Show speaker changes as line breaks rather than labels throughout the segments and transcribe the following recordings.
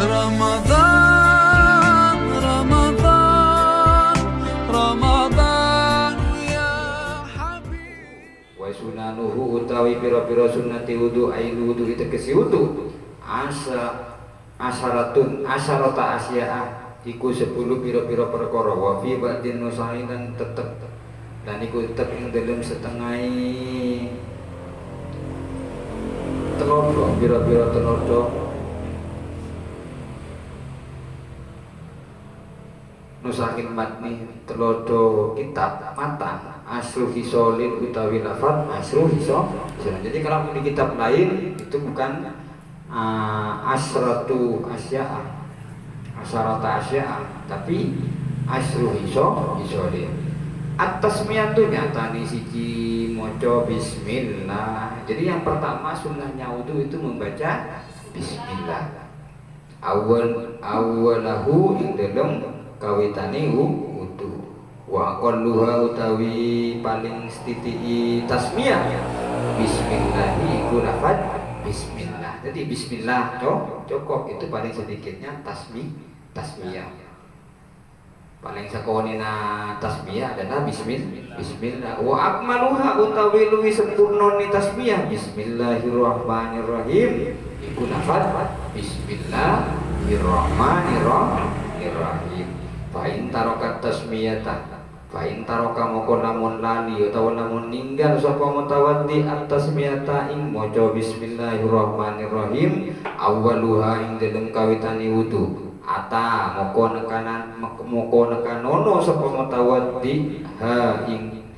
Ramadan, Ramadan, Ramadan ya Habib.
Wa sunanuhu utawi pira-pira sunnati wudu ainu wudu itu kesi wudu asarata asya'a iku 10 pira-pira perkara wa fi ba'din nusain dan tetep dan iku tetep ing dalam setengah telur pira-pira telur nusakin matni telodo kitab matan asru hisolin utawi lafad asru hisol. Jadi kalau di kitab lain itu bukan asratu asarata asya'a tapi asru hisolin. Atas miyatunya tani siji moco bismillah. Jadi yang pertama sunnahnya wudu itu membaca bismillah. Awalahu ing dalam kawitane wudu. Wa aqalluha utawi paling sithiki tasmiyah bismillah iku lafaz bismillah. Jadi bismillah cukup itu paling sedikitnya tasmiyah. Paling sakonina tasmiyah adalah bismillah. Wa akmaluha utawi luwi sempurna ni tasmiyah bismillahirrahmanirrahim iku lafaz bismillahirrahmanirrahim. Fa in tarokat tasmiyata fa in taroka moko lamun lali utawa lamun ninggal sapa mutawaddi at-tasmiyata ing maca bismillahirrahmanirrahim awwaluha ing dalem kawitane wudu ata moko nekanono sapa mutawaddi ha ing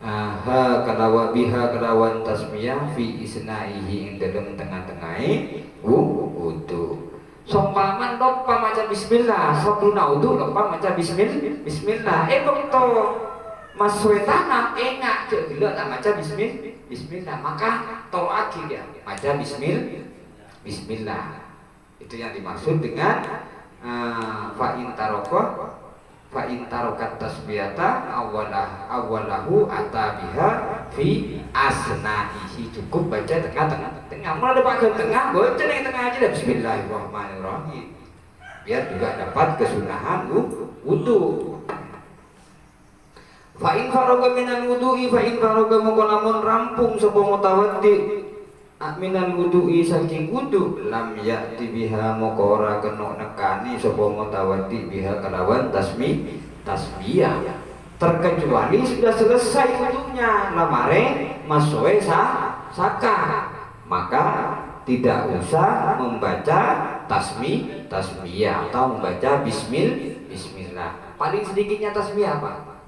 ha kalawa biha kalawan tasmiyah fi isnaihi ing dalem tengah-tengahe wudu. Sompaman lupa maca bismillah, sabruna wudu lupa maca bismillah. Kok to Mas Wetana enak cek gila tak maca bismillah. Maka to lagi ya maca bismillah. Itu yang dimaksud dengan fa in tarokat tasbihata awalahu atabiha fi asnaihi. Cukup baca tengah. Mulai bagian tengah, baca yang tengah aja dah bismillahirrahmanirrahim. Biar juga dapat kesunahan wudu. Fa in faraga minal wudu'i fa in faraga moko lamun rampung sapa mutawaddi minal wudu'i saking wudu lam ya'ti biha moko ora kena nekani sapa mutawaddi biha kelawan tasbiyah terkecuali sudah selesai wudunya lamare maswe saka maka tidak usah membaca tasbiyah atau membaca bismillah. Paling sedikitnya tasbiyah apa?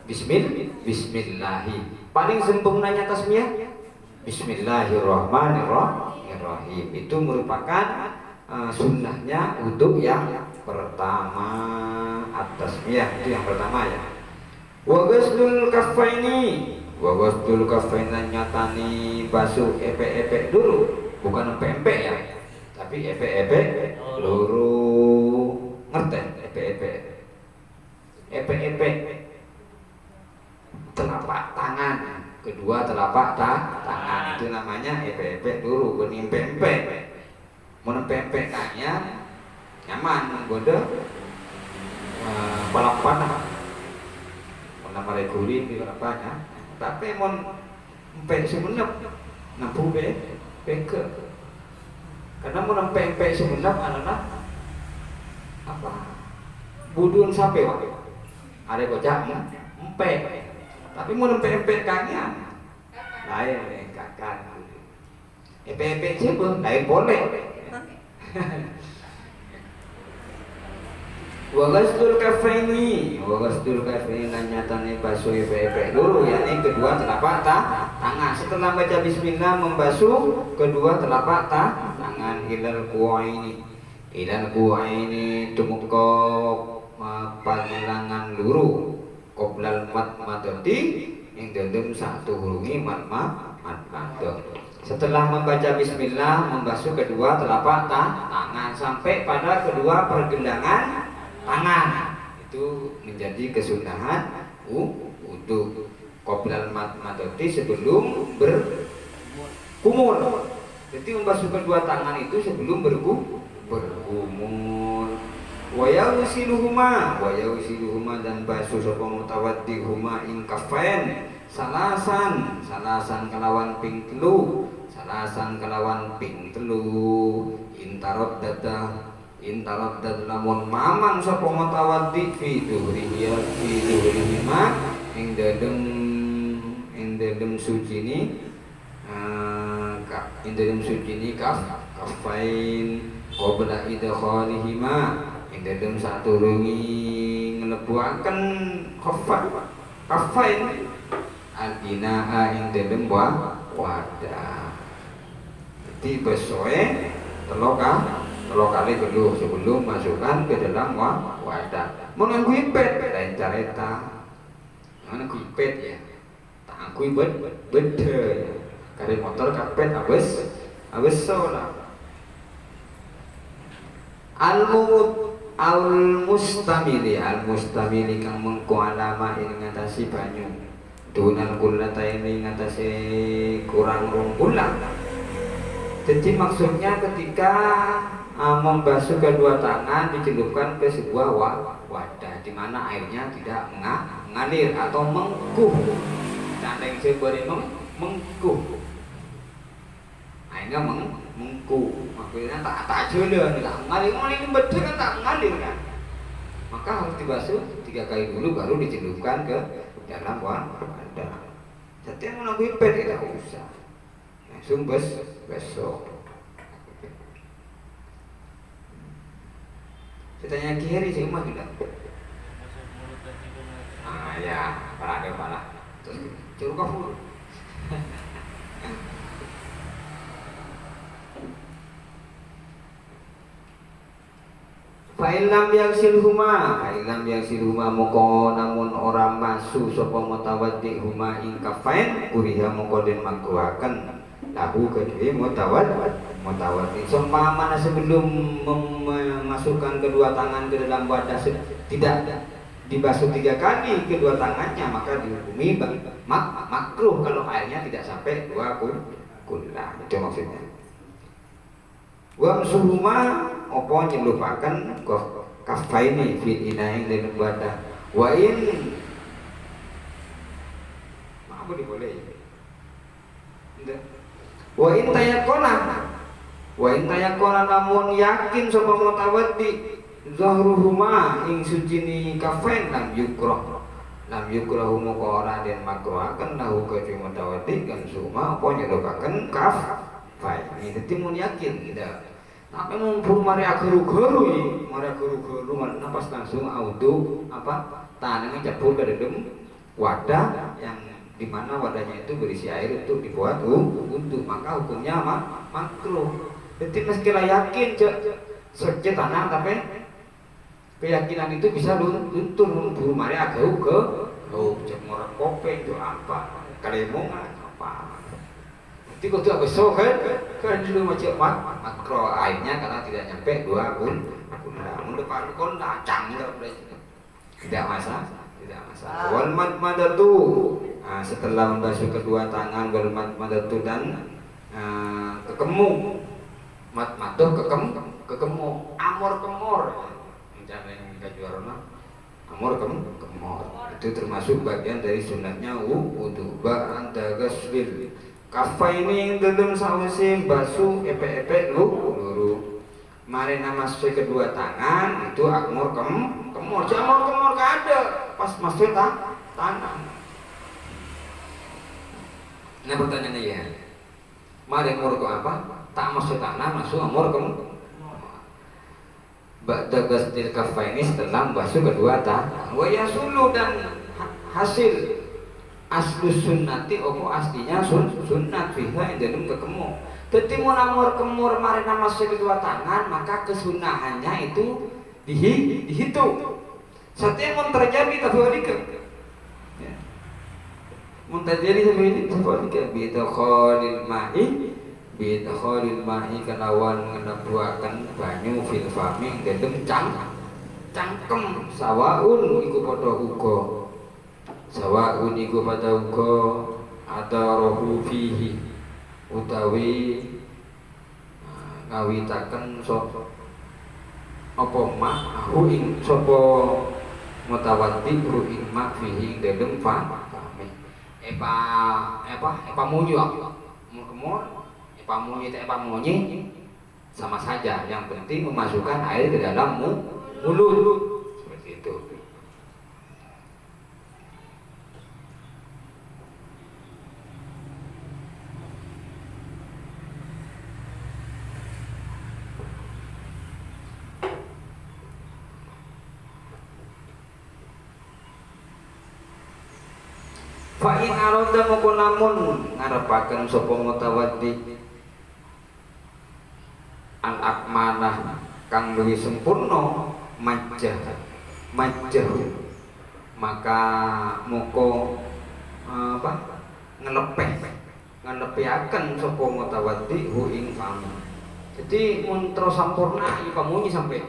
Bismillahi. Paling sempurnanya tasbiyah bismillahirrahmanirrahim. Itu merupakan sunnahnya wudu yang pertama. At-tasbiyah itu yang pertama ya. Wa ghuslul kaffaini. Wa ghuslul kaffaini nyatani basuh epek-epek dulu, bukan empek-empek ya. Tapi epek-epek luru. Ngerti epek-epek? Epek-epek telapak tangan, kedua telapak tangan itu namanya epek-epek dulu, bukan empek-empek. Mau empek-empek kayaknya nyaman menggoda palak panah nama regulin di berapanya, tapi mau empek semenep nampu beke karena mau empek semenep adalah apa budun sampai ada bocahnya empek, tapi mau empek kanya lain kakak empek siapa lain boleh. Wa ghusl kaffaini nyatane basuh epek dulu yakni kedua telapak tangan. Setelah baca bismillah membasuh kedua telapak tangan ilal kuwaini tumeka panglangan luru qoblal madati ing dalem satu hurungi madma. Setelah membaca bismillah membasuh kedua telapak tangan sampai pada kedua pergelangan tangan. Itu menjadi kesunahan wudu qoblal madati sebelum berkumur. Jadi membasuh kedua tangan itu sebelum berkumur. wa yausiluhuma dan basuh sapa mutawaddi huma ing kafain salasan kelawan ping telu intarot dad lamun mamang sapa mutawaddi fi duhrihima ing dedem suci ni kafain qabla idkhalihima ing dedem saturungi nglebuaken kafain al-inaa ing dedem wadah. Jadi besoe telok kali dulu sebelum masukkan ke dalam wadah. Mengganggu ipet lain careta. Mengganggu ipet ya. Tak angkui bede. Kari motor kapet abes sola. Al-mustamili kang mengko alama ing ngatasi banyu. Dunal kullata ini ngatasi kurang rong bulan. Jadi maksudnya ketika membasuh kedua tangan dicelupkan ke sebuah wadah di mana airnya tidak mengalir atau mengkuh. Candeng seberi mengkuh. Airnya mengkuh. Maksudnya tak jalan, tak mengalir betul kan tak mengalir kan. Maka harus dibasuh 3 kali dulu baru dicelupkan ke dalam wadah. Setiap menunggu ipet tidak usah. Langsung besok. Saya tanya kiri sih mah tidak. Ya, parah. Terus curug kafur. Fa'ilam yaksilhuma moko namun orang masu sapa mutawaddi huma ing kafain kuriha moko den makruhaken lahu kedue mutawaddi seumpama sebelum memasukkan kedua tangan ke dalam wadah tidak dibasuh 3 kali kedua tangannya maka dihukumi makruh kalau airnya tidak sampai 2 kullah. Itu maksudnya. Wamsuhuma opo nyelupakan kafaini fil inaing dan wadah wa in apa diboleh wa in tayakona namun yakin sapa mutawaddi zahruhuma ing sucini kafain lam yukrah muka ora den makruhaken lahu ka mutawaddi kan suma opo nyelupakan kafain ini dadi mun yakin tidak. Tapi mumpung mari guru-guru napas langsung audu tangannya jebur ke dalam wadah yang dimana wadahnya itu berisi air untuk dibuat untuk maka hukumnya makruh. Jadi meski yakin secet tanah tapi keyakinan itu bisa luntur mumpung mari jemur kopi itu apa kalemongan apa. Jadi kudu besok kan dulu macam makro airnya karena tidak nyampe 2 bulan. Mun depan kon dacang tidak masalah. Wal madmadatu setelah membasuh kedua tangan wal madmadatu dan kekemu. Madmatuh kekemu amor kemor. Mencari yang kajuarna amor kemor. Itu termasuk bagian dari sunatnya wudu ba'da ghuslil kafaini dalam sausi basuh epe luru mari namase kedua tangan itu akmur kemur ada pas masuk tangan. Nah pertanyaannya ya mari amur ke apa tak masuk tangan masuk amur kemur ba'da ghuslil kafaini setelah basuh kedua tangan wa yasulu dan hasil aslu sunnati opo aslinya sunnat fiha yang dalam kekemu. Jadi mau namur kemur mari namase kedua tangan maka kesunahannya itu dihitung. Setiap mau terjadi tafadika. Ya. Mau terjadi seperti tafadika bidakhalil ma'i kalawan ngenabuaken banyu fil fami dalam cangkem sawaun iku padha uga. Sawa'un iku pada uga atarahu fihi utawi ngawitaken apa ma hu ing sapa mutawaddi hu ing ma fihi dalem fahmi epa munyi kemur epa munyi tak epa munyi sama saja, yang penting memasukkan air ke dalam mulut seperti itu. Fa'in aroda moko namun ngarepaken sapa mutawaddi al akmalah kang luwih sempurna majah maka moko ngelepehaken sapa mutawaddi hu ing fami. Jadi mun terus sampurna iki pamunyi sampai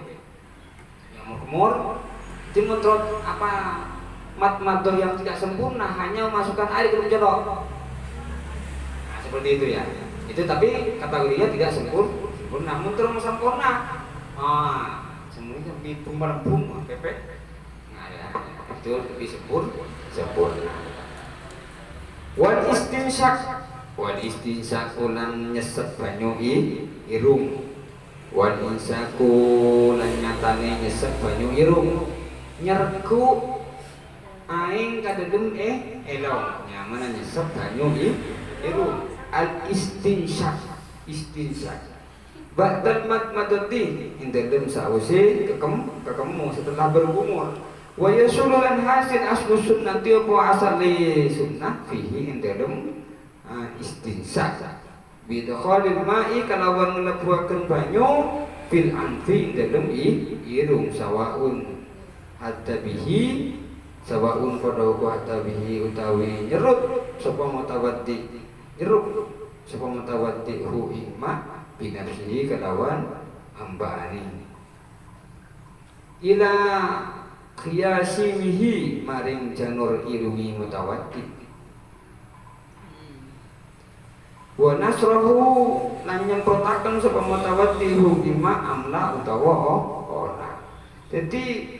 yang murmur jadi mun terus mat-matur yang tidak sempurna hanya memasukkan air ke dalam jorok. Nah, seperti itu ya. Itu tapi kategorinya tidak sempurna. Muter sempurna. Semuanya lebih melempung, pepek. Nah, ya, itu lebih sempurna. Wal istinsak ulan nyesep banyu irung. Wal insaku lan nyatane nyesep banyu irung. Nyerku aing kadedem elong nyaman nyesep banyu irung. Al istinsak ba'dal matmadati indalem sause kekemu setelah berumur wa yasululan hasil aslu sunnati apa asali sunnah fihi indalem istinsak bidakhalil ma'i kalawan nglebuaken banyu fil anfi indalem irung sawaun hatta bihi sawaun padha hatta bihi utawi nyerut sapa mutawaddi jeruk sapa mutawaddi hu imma binafsihi kalawan ambaani ila qiyasimihi maring janur irungi mutawaddi wa nasrahu lan nyemprotaken sapa mutawaddi hu imma amla utawa ora. Jadi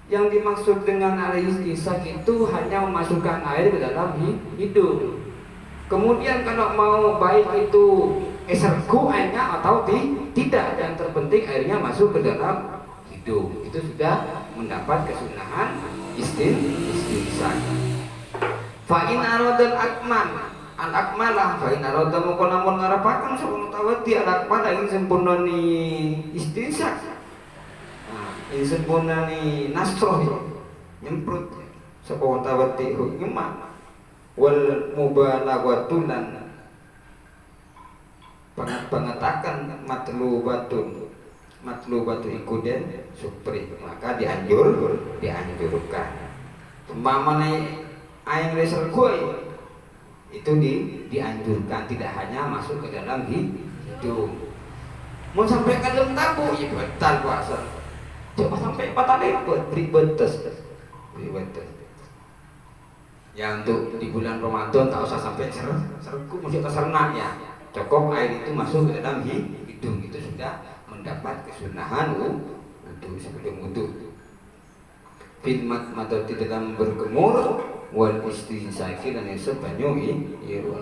yang dimaksud dengan al-istinsak itu hanya memasukkan air ke dalam hidung. Kemudian kalau mau baik itu sergu airnya atau tidak, yang terpenting airnya masuk ke dalam hidung, itu sudah mendapat kesunahan istinsak. Fa in aradal akmalah fa in arada moko lamun ngarepaken sapa mutawaddi al akmalah ing sempurna ni istinsak. Nah, ing sempurna ni nasroh nyemprot sapa mutawaddi hukma wal mubalaghatu lan pengetakan matlubatu iku den supri, maka dianjurkan umpamane aing reser gue itu dianjurkan, tidak hanya masuk ke dalam hidung. Mau sampai ke dalam tabu ya batal puasa, coba sampai patah lepet beri betes. Ya untuk di bulan Ramadan tak usah sampai serku masih tersernak ya, cukup air itu masuk ke dalam hidung, itu sudah mendapat kesunahan untuk sebelum wudu. Fitmat matati dalam berkemur wal istinsaki dan sebanyu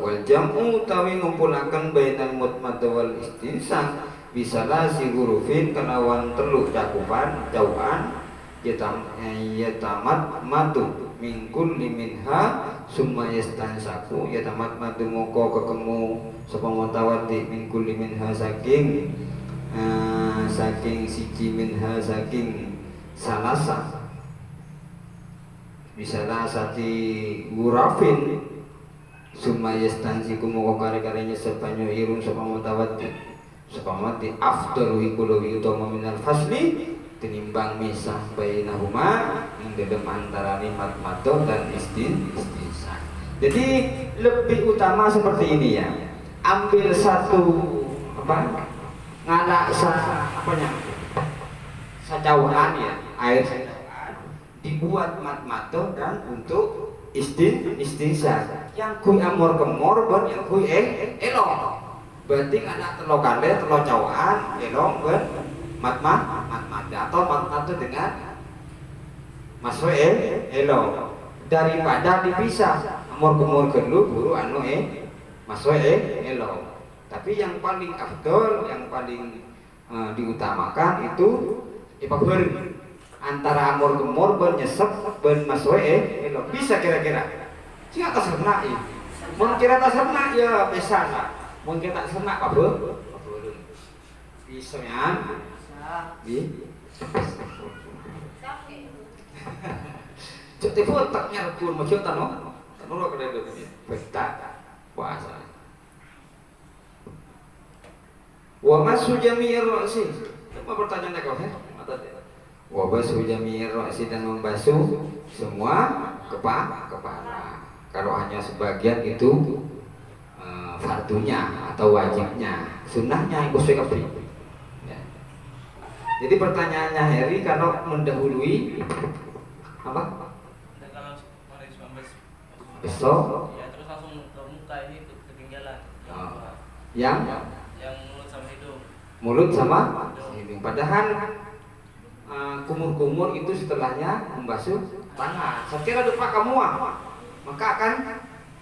wal jam'u tawi ngumpulaken bainal mutmad wal istinsak bisalah si hurufin kelawan telu cakupan jauhan yatamat matu mingkul liminha summa yastansaku yatamat matu moko kekemu sapa mutawaddi mingkul liminha saking siji minha saking salasa misalnya sati gurafin summa yastansiku moko kare-karenya sebanyu irun sapa mutawaddi afdalu iku luwih utama minal fasli tinimbang misah bainahuma ing dalam antara matmato dan istinsak. Jadi lebih utama seperti ini ya. Ambil satu ngadak sacauan ya, air sacauan dibuat matmato dan untuk istinsak. Yang kui amor kemor ben yang kui elong. Berarti anak telo kale telo cawaan elong ben matmato atau mat dengan masuk elo daripada dipisah umur gelu guru anu masuk elo. Tapi yang paling afdol, yang paling diutamakan itu ibabar antara amor gemur ben nyesep ben masuk elo bisa kira-kira sing atas serna mun kira atas serna ya bisa lah mun kita serna apa bisa ya di Cek telepon tak nyarpun macam tano lo kada do pesta puasa wa masu jami'ir ra'si apa pertanyaan kau mata dia wa basu jami'ir ra'si dan membasuh semua kepala. Kalau hanya sebagian itu fardunya atau wajibnya, sunnahnya ibu sekali. Ya. Jadi pertanyaannya Heri kalau mendahului apa? Besok.
Ya terus langsung ke muka ini ketinggalan.
Yang
mulut sama hidung.
Mulut sama hidung. Padahal kumur-kumur itu setelahnya membasuh tangan. Sekira lupa kamu maka akan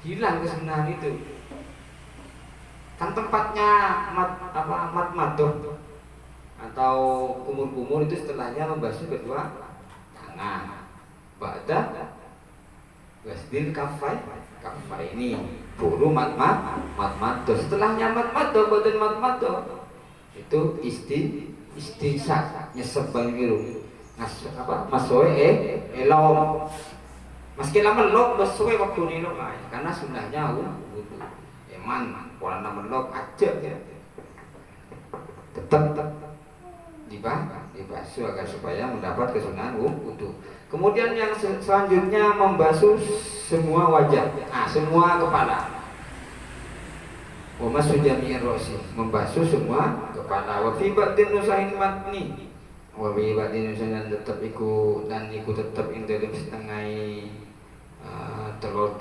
hilang kesunahan itu. Kan tempatnya mat atau kumur-kumur itu setelahnya membasuh kedua tangan. Ba'da gasdil kafai ini buru mat setelahnya mat badan mat itu istinsak nyesep bangiru masuk elom meski lama melok sesuai waktu nilo karena sunnahnya wudu eman pola melok aja tetap dibasuh agar supaya mendapat kesunahan wudu. Kemudian yang selanjutnya membasuh semua wajah, semua kepala. Wa masu jami'ir ra'si, membasuh semua kepala. Wa fi batin nusahin matni. Wa fi batin nusahin tetap iku tetap ing dalam setengah telur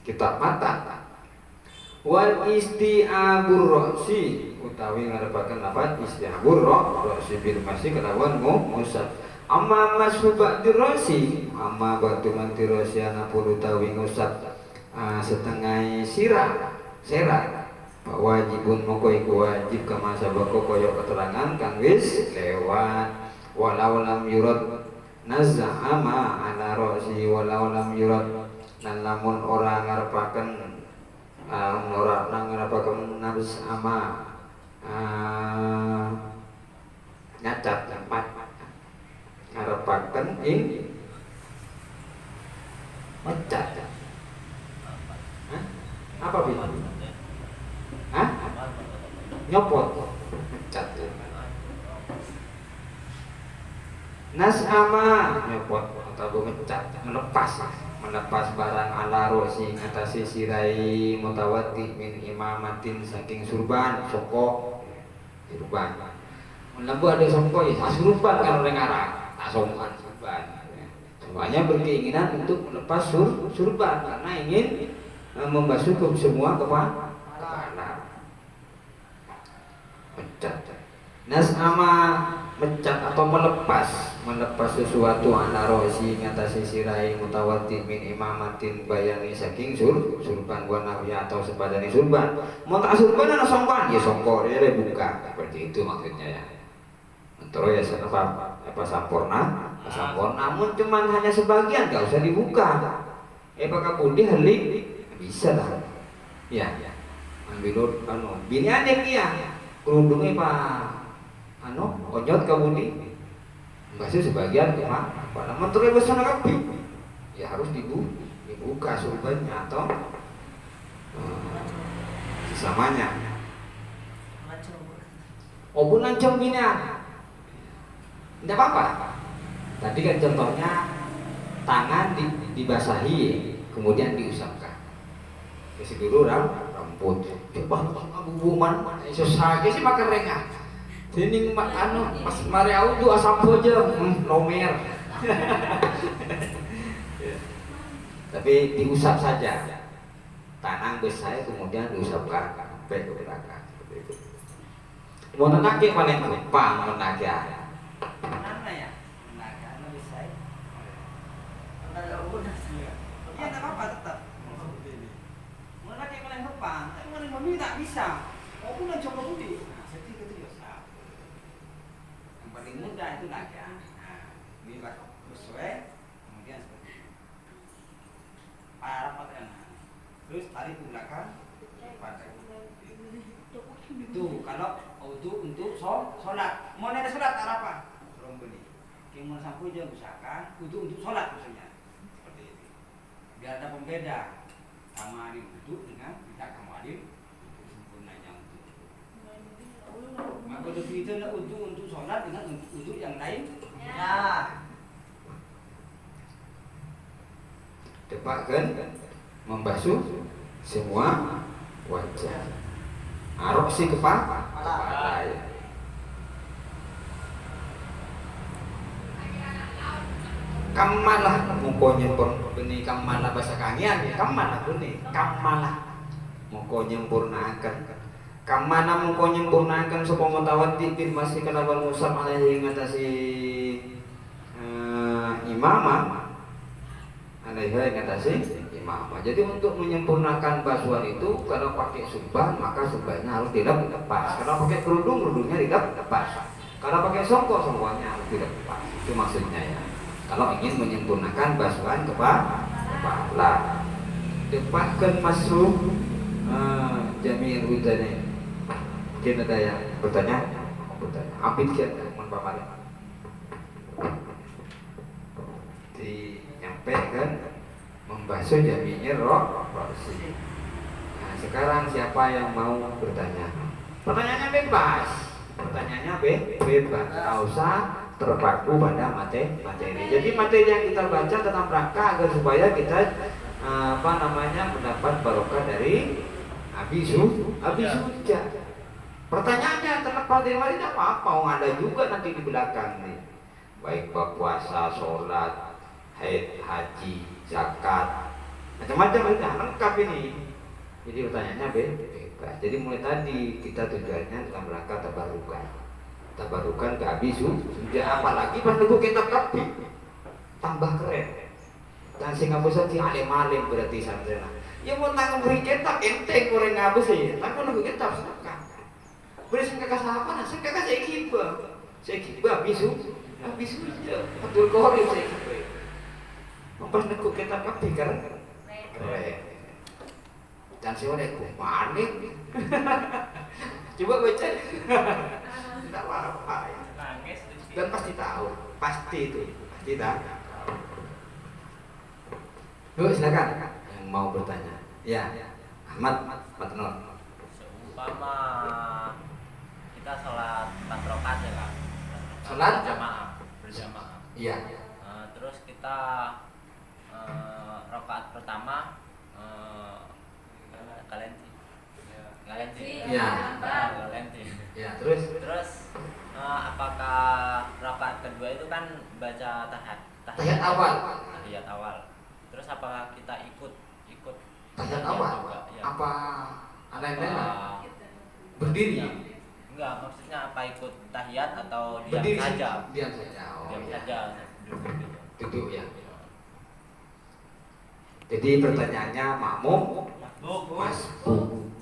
kitab mata. Wal isti'abur ra'si utawi ngarepaken lafaz isti'abur ra'si bil masih kelawan ngusap. Amma masubak dirasi, amma batu mantirasi anapun utawi ngusap setengah sirah wajibun moko iku wajib kama sabako koyo keterangan kang wis lewat walau lam yurad naz'ama ala ra'si walau lam yurad lan lamun ora ngarepaken ora nang ngarepaken nafs ama nyacat tempat ngarepaken ing mecat apa bil? Nyopot mecat nas'ama nyopot atau mecat melepas barang ala rosi ngatasi sirai mutawati min imamatin saking surban soko surban lampu ada soko ya surban kan orang Arab tak sokan surban semuanya berkeinginan untuk melepas surban karena ingin membasuh ke semua kepala mecat nas'ama mecat atau melepas sesuatu ala rosi ngatasi sirai mutawati min imamatin bayani saking surban wa nahya atau sepadani surban mau tak surban ana songkan ya songkor ya buka seperti itu maksudnya ya terus ya apa sampurna namun cuman hanya sebagian gak usah dibuka pakai budi halik bisa lah ya ambil bini adek ya kerudungnya pak onyot kabudi basuh sebagian pada menteri besar kapi ya harus dibuka surbannya atau sesamanya pun ancam gini tidak apa-apa tadi kan contohnya tangan dibasahi kemudian diusapkan si guru rambut coba bubuman susah sih makan rengah ini pas Mariau itu asam aja lomer tapi diusap saja tangan besar kemudian diusapkan sampai ke belakang seperti itu. Mau nake paling gampang menake.
Mana ya? Nah, karena bisa. Kalau udah sih. Ya enggak apa-apa tetap. Mana kayak paling gampang, tapi paling mami tak bisa. Oh, udah coba budi. Nah, seperti itu ya, Sah. Yang paling mudah itu naga. Nah, ini lah sesuai. Kemudian seperti ini. Para pakai terus tarik ke belakang. Pada itu kalau untuk sholat mau ada sholat apa belum beli mau sampai aja misalkan untuk sholat maksudnya seperti itu biar ada pembeda kamarin wudhu dengan tidak kamarin untuk sempurnanya untuk maka lebih itu untuk sholat dengan untuk yang lain ya
Depakan membasuh semua wajah. Arok si kepala ya. Kamalah mukonya ini kamalah bahasa kangian ya kamalah ini kamalah muko nyempurnakan kamana muko nyempurnakan supaya mutawati bin masih kalawan musam alaihi ngatasi imamah alaihi ngatasi imamah. Jadi untuk menyempurnakan basuhan itu kalau pakai subah maka subahnya harus tidak lepas. Kalau pakai kerudungnya tidak lepas. Kalau pakai songkok-songkoknya harus tidak lepas. Itu maksudnya ya. Kalau ingin menyempurnakan basuhan kepala, depatkan masuk jami'in udane. Mungkin ada yang bertanya? Abid kiat menpapari. Menyampaikan membasuh jami'in rosi. Nah, sekarang siapa yang mau bertanya? Pertanyaannya bebas. Pertanyaannya bebas. Tak usah terpaku pada materi. Jadi materi yang kita baca tentang rangka agar supaya kita mendapat barokah dari Abi Suja. Pertanyaannya terlepas dari mana tidak apa-apa, ada juga nanti di belakang nih. Baik puasa, sholat, haid, haji, zakat, macam-macam itu lengkap ini. Jadi pertanyaannya bebas. Jadi mulai tadi kita tujuannya dalam rangka tabarukan ke Abi Suja. Apalagi pas nunggu kitab kabeh tambah keren. Dan sing ngapusan si alim-alim berarti sana. Ya mau tanggung beri kitab enteng orang ngabus ya. Tapi nunggu kitab sedekah. Beri sing kakak apa? Sing kakak saya kiba Abi Suja. Betul Qorim saya kiba. Pas nunggu kitab kabeh keren. Dan siapa panik. Coba baca. Tidak apa-apa ya. Dan pasti tahu, pasti tahu. Yuk silakan yang mau bertanya. Ya, Ahmad Matnur.
Seumpama kita sholat 4 rakaat ya Kak.
Sholat
berjamaah.
Iya.
Terus kita rakaat pertama galenti.
Iya.
Galenti.
Ya, terus
apakah rakaat kedua itu kan baca
tahiyat awal.
Tahiyat awal. Terus apakah kita ikut
Tahiyat awal
juga, ya.
apa aneh-aneh berdiri?
Enggak, maksudnya apa ikut tahiyat atau diam
Berdiri
saja?
Diam saja. Oh,
Diam
ya.
saja.
Duduk ya. Jadi pertanyaannya makmum masbuk.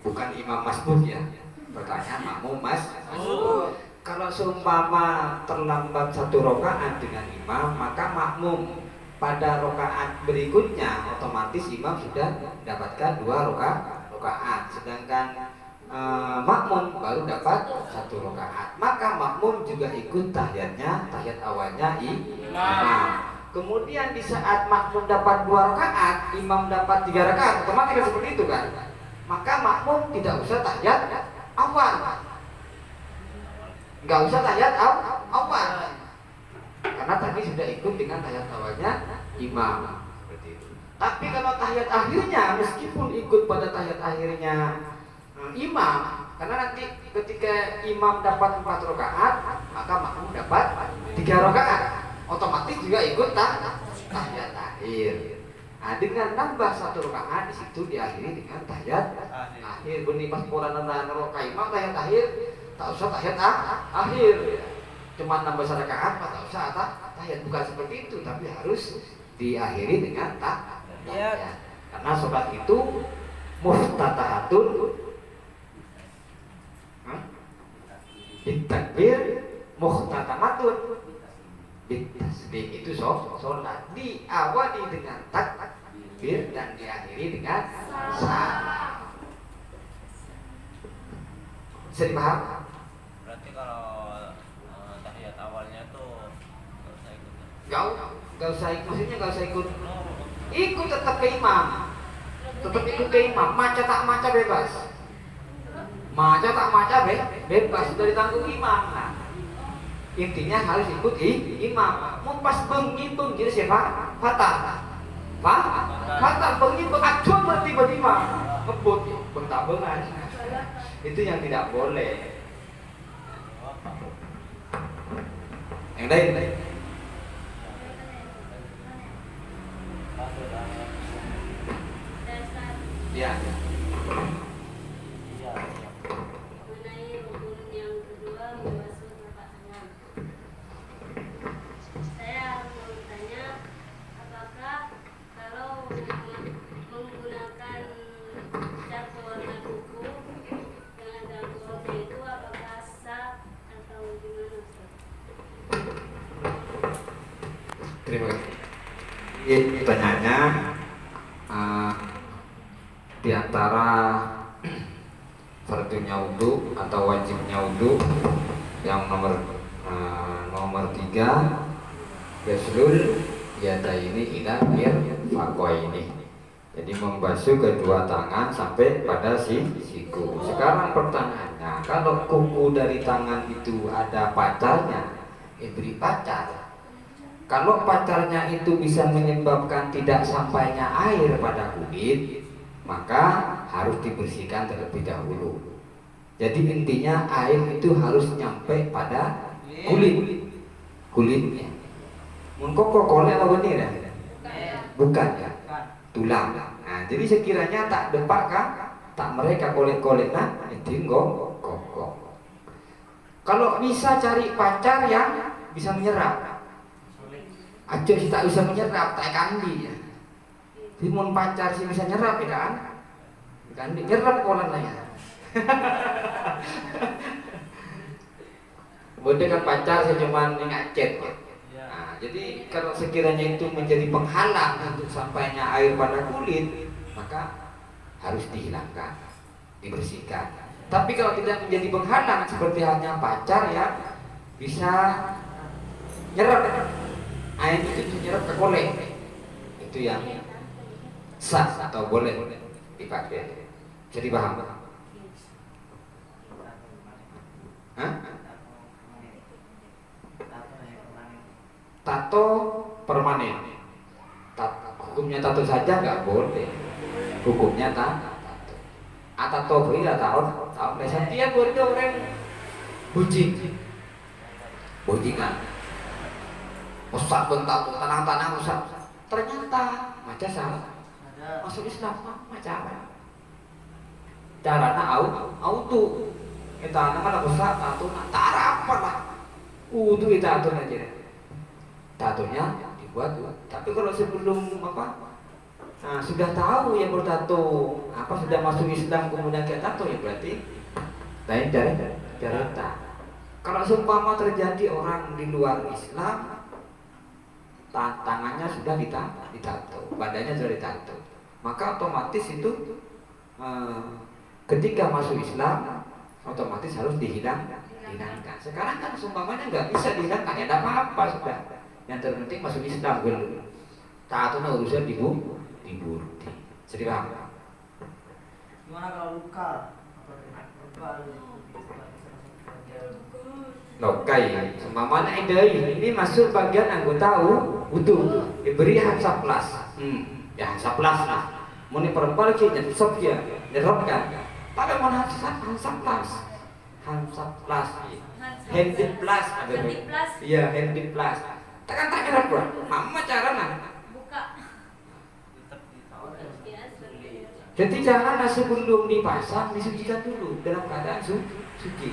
Bukan imam masbuk ya. Pertanyaan makmum masbuk. Kalau seumpama terlambat 1 rakaat dengan imam, maka makmum pada rakaat berikutnya otomatis imam sudah mendapatkan 2 rakaat. Sedangkan makmum baru dapat 1 rakaat. Maka makmum juga ikut tahiyat awalnya imam. Kemudian di saat makmum dapat 2 rakaat, imam dapat 3 rakaat, otomatis kan seperti itu kan. Maka makmum tidak usah tahiyat awal. Enggak usah tahiyat awal. Karena tadi sudah ikut dengan tahiyat awalnya imam. Seperti itu. Tapi kalau tahiyat akhirnya meskipun ikut pada tahiyat akhirnya imam, karena nanti ketika imam dapat 4 rakaat, maka makmum dapat 3 rakaat. Otomatis juga ikut tahiyat akhir. Nah, dengan nambah 1 rakaat di situ diakhiri dengan tahiyat akhir. Benih pas pola naro kaimah tahiyat akhir, tak usah tahiyat akhir. Cuma nambah 1 rakaat, tak usah tahiyat. Bukan seperti itu, tapi harus diakhiri dengan tahiyat. Karena sholat itu muftatahatun bitakbir, muhtatamatun bitasbih. Itu sholat diawali dengan takbir dan diakhiri dengan salam. Bisa dipaham?
Berarti kalau tahiyat awalnya tuh
Gak usah ikut, maksudnya gak usah ikut. Ikut tetap ke imam, tetap ikut ke imam. Maca tak maca bebas, maca tak maca bebas, sudah ditanggung imam. Nah, intinya harus ikut imam. Mau pas bengi jadi siapa? Fatah bengi acuan berarti imam ngebut bentak bengas. Itu yang tidak boleh. Yang lain. Ya.
Mengenai rukun yang kedua membasuh telapak tangan. Saya mau bertanya, apakah kalau menggunakan cat warna kuku yang ada alkoholnya itu apakah sah atau gimana, Ustaz?
Terima kasih. Pertanyaannya di antara fardunya wudu atau wajibnya wudu yang nomor 3 yaslul yadaini ila mirfaqaini. Jadi membasuh kedua tangan sampai pada siku. Sekarang pertanyaannya, kalau kuku dari tangan itu ada pacarnya, beri pacar. Kalau pacarnya itu bisa menyebabkan tidak sampainya air pada kulit, maka harus dibersihkan terlebih dahulu. Jadi intinya air itu harus nyampe pada kulitnya. Mungkin kolnya apa benih ya? Bukan ya, tulang. Nah, jadi sekiranya tak depak kan, tak mereka kolek-kolek itu kokok. Kalau bisa cari pacar yang bisa menyerap, aja sih tak bisa menyerap, tak kandi ya. Timun pacar sih bisa nyerap ya kan nyerap kolannya. Boleh kan pacar saya cuma ngacet. Nah, jadi kalau sekiranya itu menjadi penghalang untuk sampainya air pada kulit, maka harus dihilangkan, dibersihkan. Tapi kalau tidak menjadi penghalang seperti halnya pacar ya bisa nyerap air itu nyerap ke kolek, itu yang sah atau boleh dipakai. Jadi paham? Tato permanen. Hukumnya tato saja nggak boleh. Hukumnya tato. Tato beda tahun. Setiap buat orang bujingan. Usah bentak tanang-tanang usah. Ternyata macam salah. Masuk Islam macam apa? Caranya auto. Kita nama besar tato tak apa lah. Itu kita atur aja. Tatonya dibuat. Tapi kalau sebelum sudah tahu yang bertato, sudah masuk Islam kemudian ke tato ya berarti lain cerita. Kalau seumpama terjadi orang di luar Islam, tangannya sudah ditato, badannya sudah ditato, maka otomatis itu ketika masuk Islam otomatis harus dihilangkan. Sekarang kan seumpamanya nggak bisa dihilangkan, ya tidak apa-apa sudah. Yang terpenting masuk Islam dulu. Taatnya urusan diburu. Jadi paham?
Gimana kalau luka?
Lokai, seumpamanya ini masuk bagian anggota wudu, diberi hansaplas. Ya hansaplas lah. Muni perempuan sih nyesop ya, nyerapkan. Tapi mana hansaplas? Hansaplas, handiplas ada. Iya handiplas. Tekan tak nyerap bro. Mama cara
buka.
Jadi jangan sebelum dipasang disucikan dulu dalam keadaan suci.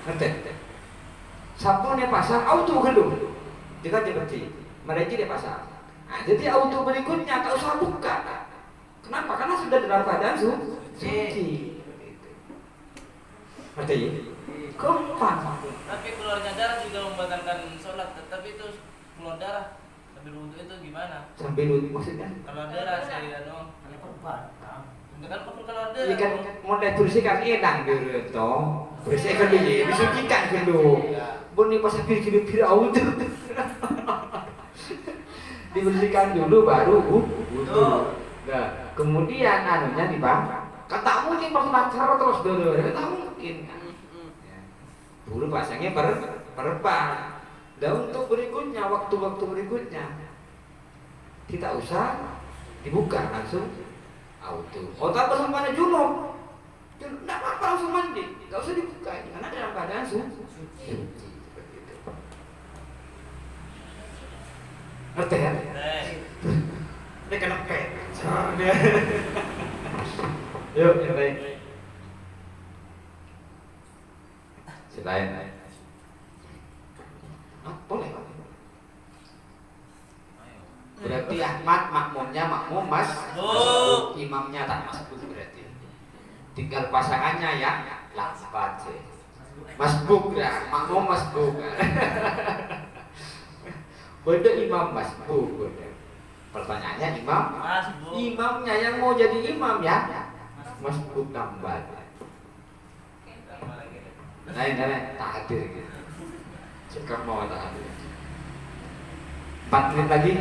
Ngerti? Sabunnya pasang auto gelum. Jika seperti mereka dia pasang. Nah, jadi auto berikutnya tak usah buka. Kenapa? Karena sudah dalam keadaan suci. Ngerti? Gampang.
Tapi keluarnya darah juga membatalkan sholat, tetapi itu keluar darah sambil wudhu itu gimana?
Sambil wudhu maksudnya?
Keluar darah saya anu. Itu kan perlu keluar darah.
Ini kan mulai bersihkan enak dulu toh. Bersihkan dulu, disucikan dulu. Boni pas habis kiri auto. Dibersihkan dulu baru wudhu. Nah, kemudian anunya dibang. Kata mungkin pas pacar terus dulu, kata mungkin. Dulu pasangnya perban. Dan untuk berikutnya, waktu-waktu berikutnya tidak usah dibuka langsung auto. Oh tak bersama junub, tidak apa-apa langsung mandi, tidak usah dibuka karena dalam keadaan suci. Ngerti ya? Ini kena pet. Yuk, baik. Selain boleh. Berarti Ahmad makmumnya makmum mas, imamnya tak masbuk berarti. Tinggal pasangannya ya lapat sih. Masbuk ya, makmum masbuk. Beda imam masbuk. Pertanyaannya imam, imamnya yang mau jadi imam ya, masbuk tambah. Lain tak hadir gitu. Cekap mau tak hadir. 4 menit lagi,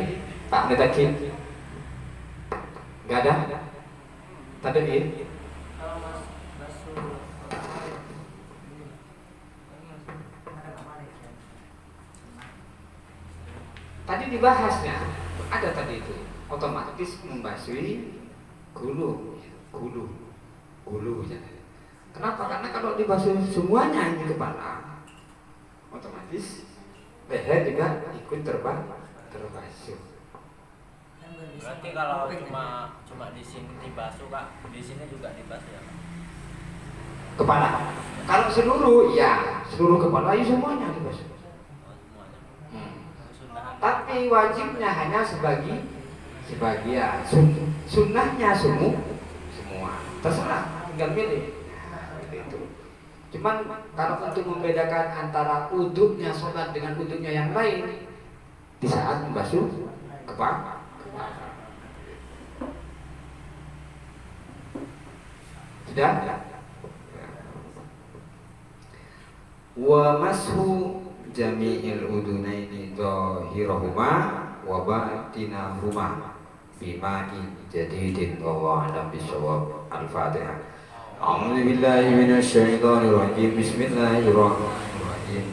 4 menit lagi. Gak ada? Tak ada ini. Tadi dibahasnya, ada tadi itu otomatis membasuhi gulu. Kenapa? Karena kalau dibasuh semuanya ini kepala, otomatis leher juga ikut terbasuh.
Berarti kalau cuma di sini dibasuh Kak, di sini juga dibasuh ya Kak?
Kepala. Kalau seluruh kepala ya semuanya dibasuh.
Semuanya.
Tapi wajibnya hanya sebagian. Sunnahnya semua. Terserah, tinggal milih. Cuman kalau untuk membedakan antara uduknya sholat dengan uduknya yang lain, di saat membasuh kepala. Sudah? Wa mashu jami'il udunaini zahirahuma wa batinahuma bima'in jadidin wa a'lam bisawab. Al-Fatihah. أعوذ بالله من الشيطان الرجيم بسم الله الرحمن الرحيم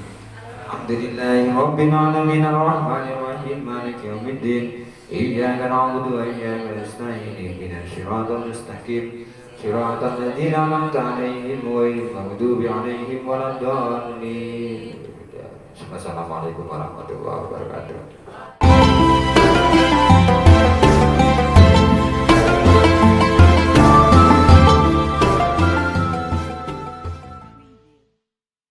الحمد لله رب العالمين الرحمن الرحيم مالك يوم الدين إياك نعبد وإياك نستعين اهدنا الصراط المستقيم صراط الذين أنعمت عليهم غير المغضوب عليهم ولا الضالين. Assalamualaikum warahmatullahi wabarakatuh.